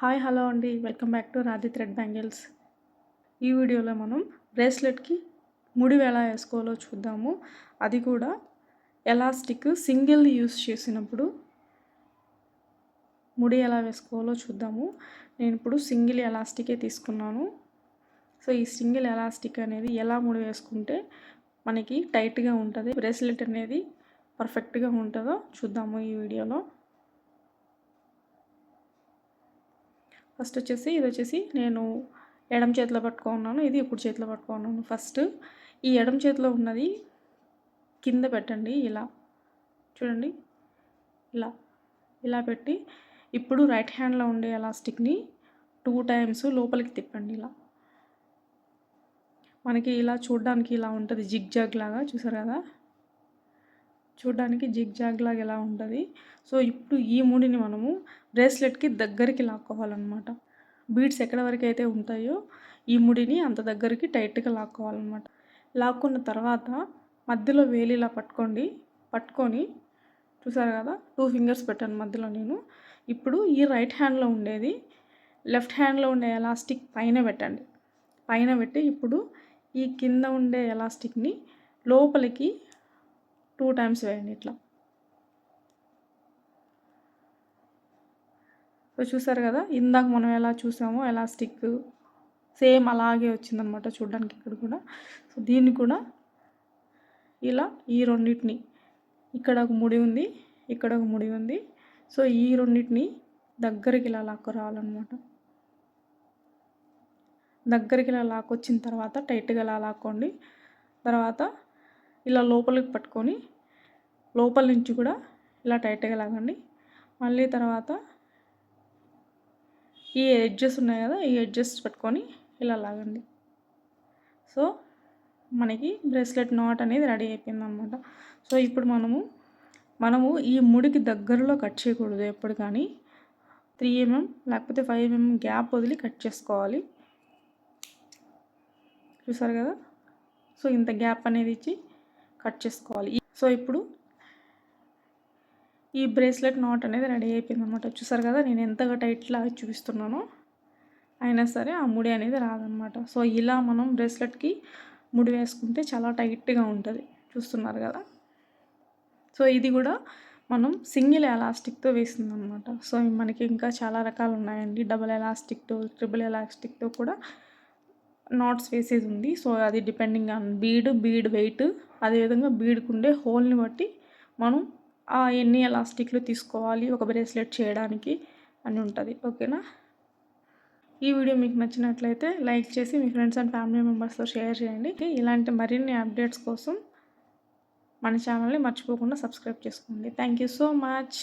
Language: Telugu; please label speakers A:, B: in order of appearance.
A: హాయ్ హలో అండి, welcome back to Radhi thread bangles. ఈ వీడియోలో మనం బ్రేస్లెట్కి ముడి ఎలా వేసుకోవాలో చూద్దాము. అది కూడా ఎలాస్టిక్ సింగిల్ యూస్ చేసినప్పుడు ముడి ఎలా వేసుకోవాలో చూద్దాము. నేను ఇప్పుడు సింగిల్ ఎలాస్టికే తీసుకున్నాను. సో ఈ సింగిల్ ఎలాస్టిక్ అనేది ఎలా ముడి వేసుకుంటే మనకి టైట్గా ఉంటుంది, బ్రేస్లెట్ అనేది పర్ఫెక్ట్గా ఉంటుందో చూద్దాము ఈ వీడియోలో. ఫస్ట్ వచ్చేసి ఇది వచ్చేసి నేను ఎడమ చేతిలో పట్టుకున్నాను, ఇది ఇప్పుడు చేతిలో పట్టుకున్నాను. ఫస్ట్ ఈ ఎడమ చేతిలో ఉన్నది కింద పెట్టండి, ఇలా చూడండి, ఇలా ఇలా పెట్టి ఇప్పుడు రైట్ హ్యాండ్లో ఉండే ఎలాస్టిక్ని 2 టైమ్స్ లోపలికి తిప్పండి. ఇలా మనకి ఇలా చూడడానికి ఇలా ఉంటుంది, జిగ్ జాగ్ లాగా, చూసారు కదా, చూడడానికి జిగ్ జాగ్ లాగా ఎలా ఉంటుంది. సో ఇప్పుడు ఈ ముడిని మనము బ్రేస్లెట్కి దగ్గరికి లాక్కోవాలన్నమాట. బీడ్స్ ఎక్కడ వరకు అయితే ఉంటాయో ఈ ముడిని అంత దగ్గరికి టైట్గా లాక్కోవాలన్నమాట. లాక్కున్న తర్వాత మధ్యలో వేలు ఇలా పట్టుకొని చూసారు కదా, 2 ఫింగర్స్ పెట్టాను మధ్యలో నేను. ఇప్పుడు ఈ రైట్ హ్యాండ్లో ఉండేది లెఫ్ట్ హ్యాండ్లో ఉండే ఎలాస్టిక్ పైన పెట్టండి. పైన పెట్టి ఇప్పుడు ఈ కింద ఉండే ఎలాస్టిక్ని లోపలికి 2 టైమ్స్ వేయండి ఇట్లా. సో చూసారు కదా, ఇందాక మనం ఎలా చూసామో ఎలాస్టిక్ సేమ్ అలాగే వచ్చిందనమాట చూడడానికి ఇక్కడ కూడా. సో దీన్ని కూడా ఇలా ఈ రెండింటిని, ఇక్కడ ఒక ముడి ఉంది, ఇక్కడ ఒక ముడి ఉంది, సో ఈ రెండింటిని దగ్గరికి ఇలా లాక్కు రావాలన్నమాట. దగ్గరికి ఇలా లాక్కొచ్చిన తర్వాత టైట్గా ఇలా లాక్కోండి. తర్వాత ఇలా లోపలికి పట్టుకొని లోపల నుంచి కూడా ఇలా టైట్గా లాగండి. మళ్ళీ తర్వాత ఈ ఎడ్జెస్ ఉన్నాయి కదా, ఈ ఎడ్జెస్ పట్టుకొని ఇలా లాగండి. సో మనకి బ్రేస్లెట్ నాట్ అనేది రెడీ అయిపోయింది అనమాట. సో ఇప్పుడు మనము ఈ ముడికి దగ్గరలో కట్ చేయకూడదు ఎప్పుడు కానీ. 3 mm లేకపోతే 5 mm గ్యాప్ వదిలి కట్ చేసుకోవాలి. చూసారు కదా, సో ఇంత గ్యాప్ అనేది ఇచ్చి కట్ చేసుకోవాలి. సో ఇప్పుడు ఈ బ్రేస్లెట్ నాట్ అనేది రెడీ అయిపోయింది అనమాట. చూసారు కదా, నేను ఎంతగా టైట్లా చూపిస్తున్నానో అయినా సరే ఆ ముడి అనేది రాదనమాట. సో ఇలా మనం బ్రేస్లెట్కి ముడి వేసుకుంటే చాలా టైట్గా ఉంటుంది, చూస్తున్నారు కదా. సో ఇది కూడా మనం సింగిల్ ఎలాస్టిక్తో వేసిందనమాట. సో మనకి ఇంకా చాలా రకాలు ఉన్నాయండి, డబుల్ ఎలాస్టిక్తో, ట్రిపుల్ ఎలాస్టిక్తో కూడా నాట్స్ వేసేది ఉంది. సో అది డిపెండింగ్ ఆన్ బీడ్ వెయిట్, అదేవిధంగా బీడ్కి ఉండే హోల్ని బట్టి మనం ఎన్ని ఎలాస్టిక్లు తీసుకోవాలి ఒక బ్రేస్లెట్ చేయడానికి అని ఉంటుంది. ఓకేనా. ఈ వీడియో మీకు నచ్చినట్లయితే లైక్ చేసి మీ ఫ్రెండ్స్ అండ్ ఫ్యామిలీ మెంబర్స్తో షేర్ చేయండి. ఇలాంటి మరిన్ని అప్డేట్స్ కోసం మన ఛానల్ని మర్చిపోకుండా సబ్స్క్రైబ్ చేసుకోండి. Thank you so much.